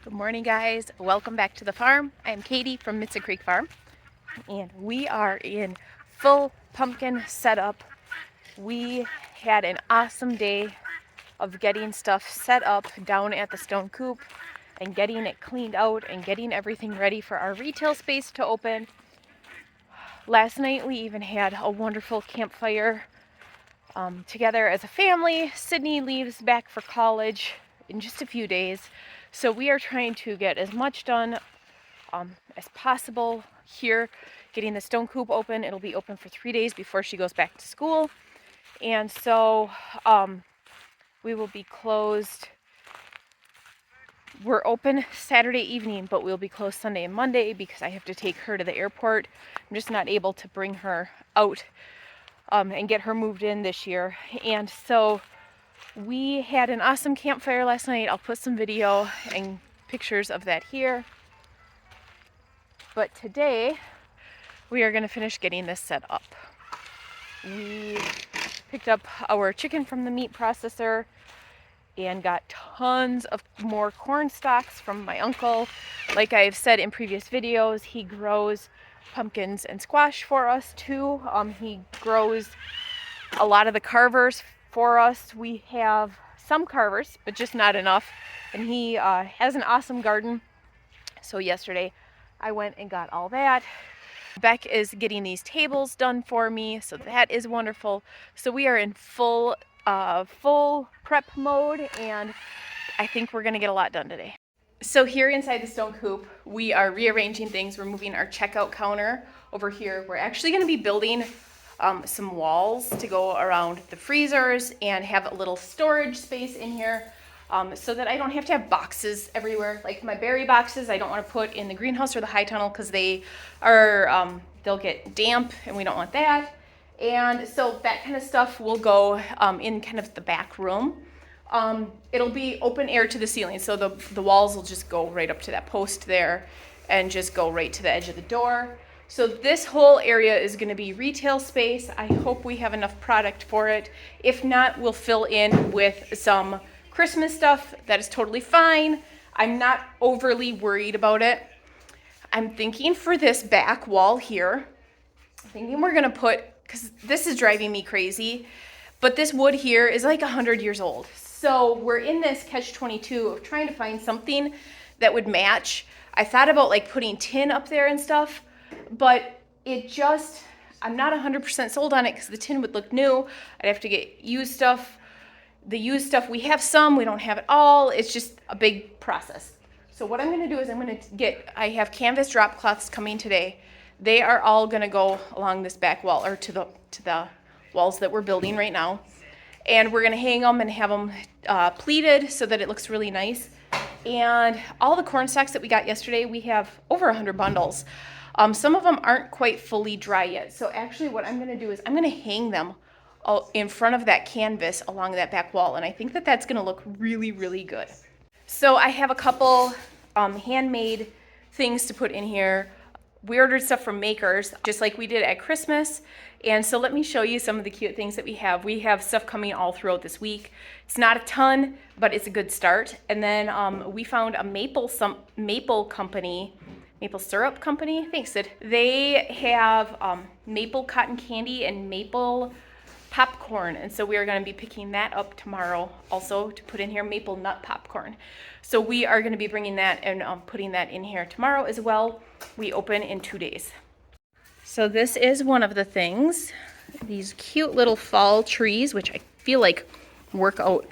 Good morning, guys. Welcome back to the farm. I'm Katie from Mitza Creek Farm, and we are in full pumpkin setup. We had an awesome day of getting stuff set up down at the stone coop and getting it cleaned out and getting everything ready for our retail space to open. Last night we even had a wonderful campfire together as a family. Sydney leaves back for college in just a few days, so we are trying to get as much done as possible here, getting the stone coop open. It'll be open for 3 days before she goes back to school, and so we will be closed. We're open Saturday evening, but we'll be closed Sunday and Monday because I have to take her to the airport. I'm just not able to bring her out and get her moved in this year. And so we had an awesome campfire last night. I'll put some video and pictures of that here. But today we are going to finish getting this set up. We picked up our chicken from the meat processor and got tons of more corn stalks from my uncle. Like I've said in previous videos, he grows pumpkins and squash for us too. He grows a lot of the carvers for us. We have some carvers, but just not enough. And he has an awesome garden. So yesterday I went and got all that. Beck is getting these tables done for me, so that is wonderful. So we are in full prep mode, and I think we're gonna get a lot done today. So here inside the stone coop, we are rearranging things. We're moving our checkout counter over here. We're actually gonna be building some walls to go around the freezers and have a little storage space in here. So that I don't have to have boxes everywhere. Like my berry boxes, I don't want to put in the greenhouse or the high tunnel because they are, they'll get damp and we don't want that. And so that kind of stuff will go in kind of the back room. It'll be open air to the ceiling, so the walls will just go right up to that post there and just go right to the edge of the door. So this whole area is going to be retail space. I hope we have enough product for it. If not, we'll fill in with some Christmas stuff. That is totally fine. I'm not overly worried about it. I'm thinking for this back wall here, I'm thinking we're gonna put, because this is driving me crazy, but this wood here is like 100 years old. So we're in this catch-22 of trying to find something that would match. I thought about like putting tin up there and stuff, but it just, I'm not 100% sold on it because the tin would look new. I'd have to get used stuff. The used stuff, we have some, we don't have it all. It's just a big process. So what I'm gonna do is I have canvas drop cloths coming today. They are all gonna go along this back wall, or to the walls that we're building right now. And we're gonna hang them and have them pleated so that it looks really nice. And all the corn stalks that we got yesterday, we have over 100 bundles. Some of them aren't quite fully dry yet. So actually what I'm gonna do is I'm gonna hang them in front of that canvas along that back wall, and I think that that's going to look really, really good. So I have a couple handmade things to put in here. We ordered stuff from makers, just like we did at Christmas, and so let me show you some of the cute things that we have. We have stuff coming all throughout this week. It's not a ton, but it's a good start. And then we found a maple syrup company, thanks Sid. They have maple cotton candy and maple popcorn, and so we are going to be picking that up tomorrow also to put in here, maple nut popcorn. So we are going to be bringing that and putting that in here tomorrow as well. We open in 2 days. So this is one of the things, these cute little fall trees, which I feel like work out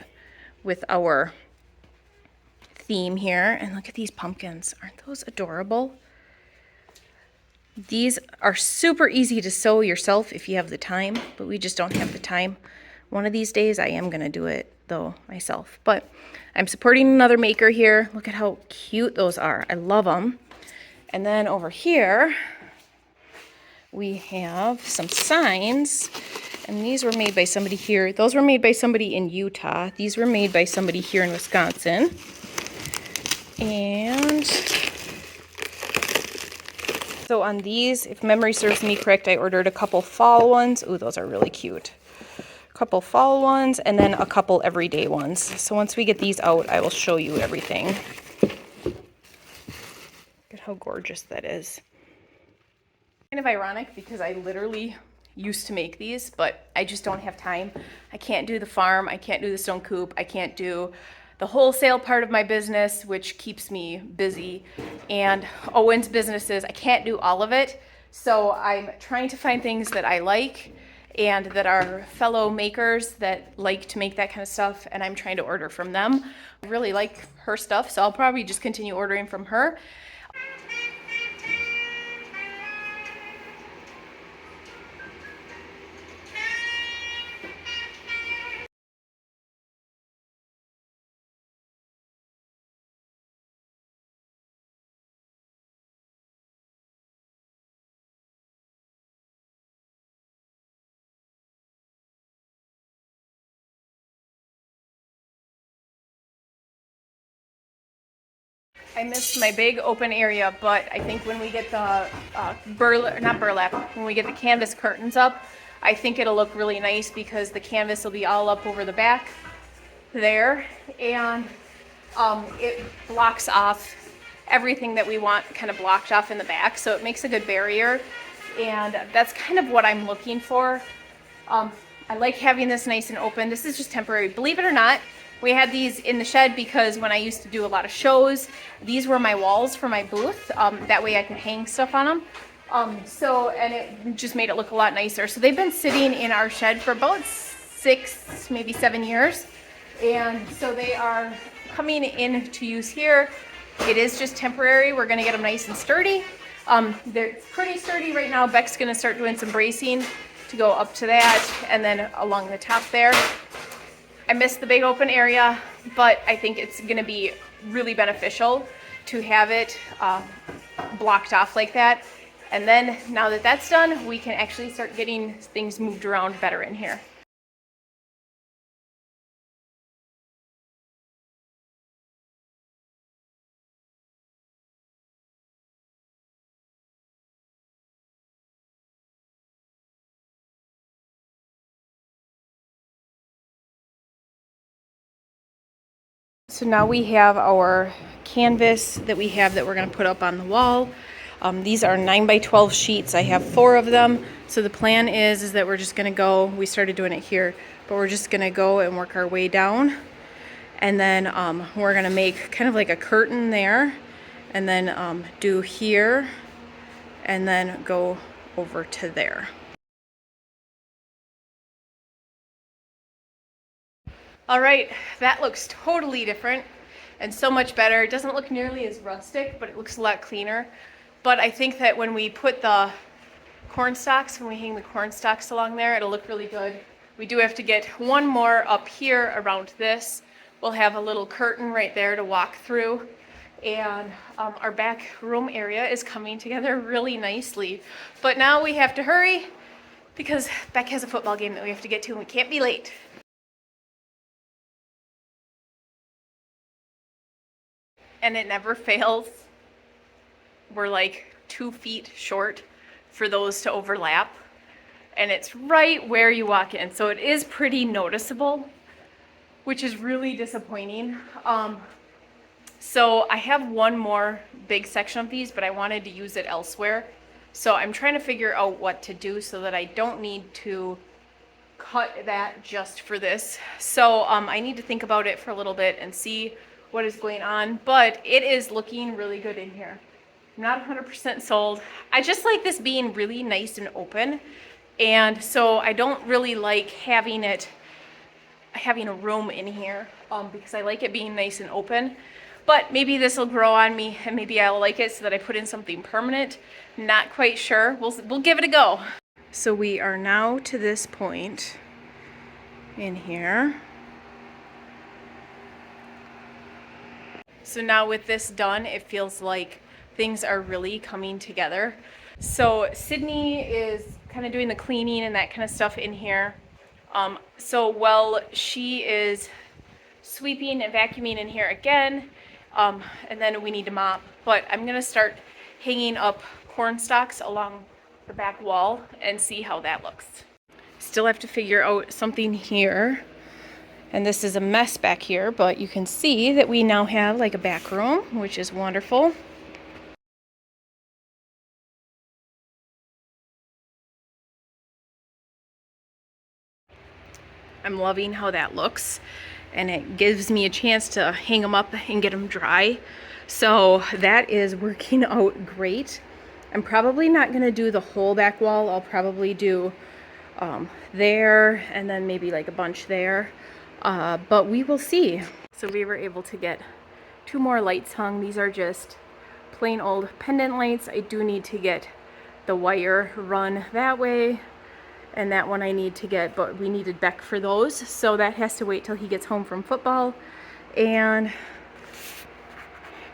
with our theme here. And look at these pumpkins. Aren't those adorable? These are super easy to sew yourself if you have the time, but we just don't have the time. One of these days I am going to do it though myself, but I'm supporting another maker here. Look at how cute those are. I love them. And then over here we have some signs, and these were made by somebody here. Those were made by somebody in Utah. These were made by somebody here in Wisconsin. And so on these, if memory serves me correct, I ordered a couple fall ones. Ooh, those are really cute. A couple fall ones and then a couple everyday ones. So once we get these out, I will show you everything. how gorgeous that is. Kind of ironic because I literally used to make these, but I just don't have time. I can't do the farm, I can't do the stone coop, I can't do the wholesale part of my business, which keeps me busy, and Owen's businesses. I can't do all of it. So I'm trying to find things that I like and that are fellow makers that like to make that kind of stuff, and I'm trying to order from them. I really like her stuff, so I'll probably just continue ordering from her. I missed my big open area, but I think when we get the when we get the canvas curtains up, I think it'll look really nice because the canvas will be all up over the back there, and it blocks off everything that we want kind of blocked off in the back, so it makes a good barrier, and that's kind of what I'm looking for. I like having this nice and open. This is just temporary. Believe it or not, we had these in the shed because when I used to do a lot of shows, these were my walls for my booth. That way I could hang stuff on them. And it just made it look a lot nicer. So they've been sitting in our shed for about 6, maybe 7 years. And so they are coming into use here. It is just temporary. We're gonna get them nice and sturdy. They're pretty sturdy right now. Beck's gonna start doing some bracing to go up to that and then along the top there. I missed the big open area, but I think it's gonna be really beneficial to have it blocked off like that. And then now that that's done, we can actually start getting things moved around better in here. So now we have our canvas that we're going to put up on the wall. These are 9 by 12 sheets. I have 4 of them. So the plan is that we're just going to go, we started doing it here, but we're just going to go and work our way down. And then we're going to make kind of like a curtain there, and then do here, and then go over to there. All right, that looks totally different and so much better. It doesn't look nearly as rustic, but it looks a lot cleaner. But I think that when we put the corn stalks, when we hang the corn stalks along there, it'll look really good. We do have to get one more up here around this. We'll have a little curtain right there to walk through. And our back room area is coming together really nicely. But now we have to hurry because Beck has a football game that we have to get to and we can't be late. And it never fails. We're like 2 feet short for those to overlap. And it's right where you walk in. So it is pretty noticeable, which is really disappointing. So I have one more big section of these, but I wanted to use it elsewhere. So I'm trying to figure out what to do so that I don't need to cut that just for this. So I need to think about it for a little bit and see what is going on, but it is looking really good in here. I'm not 100% sold. I just like this being really nice and open, and so I don't really like having a room in here because I like it being nice and open. But maybe this will grow on me and maybe I'll like it so that I put in something permanent. Not quite sure. We'll give it a go. So we are now to this point in here. So now with this done, it feels like things are really coming together. So Sydney is kind of doing the cleaning and that kind of stuff in here. So while she is sweeping and vacuuming in here again, and then we need to mop. But I'm gonna start hanging up corn stalks along the back wall and see how that looks. Still have to figure out something here. And this is a mess back here, but you can see that we now have like a back room, which is wonderful. I'm loving how that looks, and it gives me a chance to hang them up and get them dry. So that is working out great. I'm probably not going to do the whole back wall. I'll probably do there and then maybe like a bunch there, but we will see. So we were able to get 2 more lights hung. These are just plain old pendant lights. I do need to get the wire run that way, and that one I need to get, but we needed Beck for those, so that has to wait till he gets home from football. And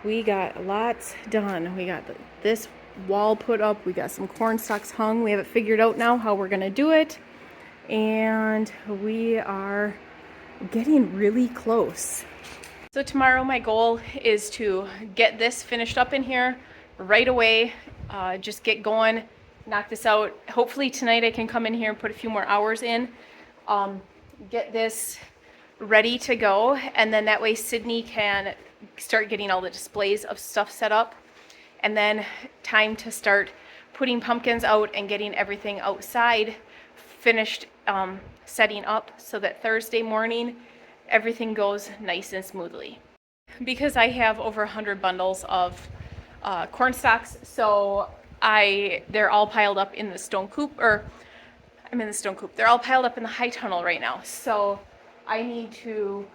we got lots done. We got this wall put up, we got some corn stalks hung. We have it figured out now how we're gonna do it, and we are getting really close. So tomorrow my goal is to get this finished up in here right away, just get going, knock this out. Hopefully tonight I can come in here and put a few more hours in, get this ready to go, and then that way Sydney can start getting all the displays of stuff set up, and then time to start putting pumpkins out and getting everything outside finished, setting up so that Thursday morning everything goes nice and smoothly. Because I have over 100 bundles of corn stalks, so they're all piled up in the stone coop, or I'm in the stone coop. They're all piled up in the high tunnel right now. So I need to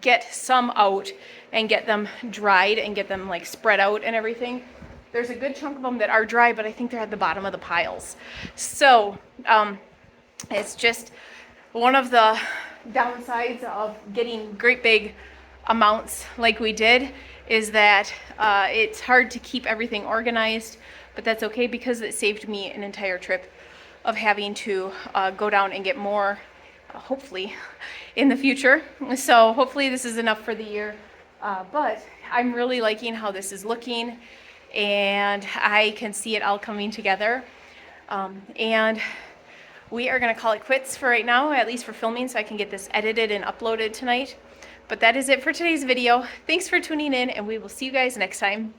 get some out and get them dried and get them like spread out and everything. There's a good chunk of them that are dry, but I think they're at the bottom of the piles. So it's just one of the downsides of getting great big amounts like we did, is that it's hard to keep everything organized, but that's okay because it saved me an entire trip of having to go down and get more, hopefully in the future. So hopefully this is enough for the year, but I'm really liking how this is looking, and I can see it all coming together, and we are going to call it quits for right now, at least for filming, so I can get this edited and uploaded tonight. But that is it for today's video. Thanks for tuning in, and we will see you guys next time.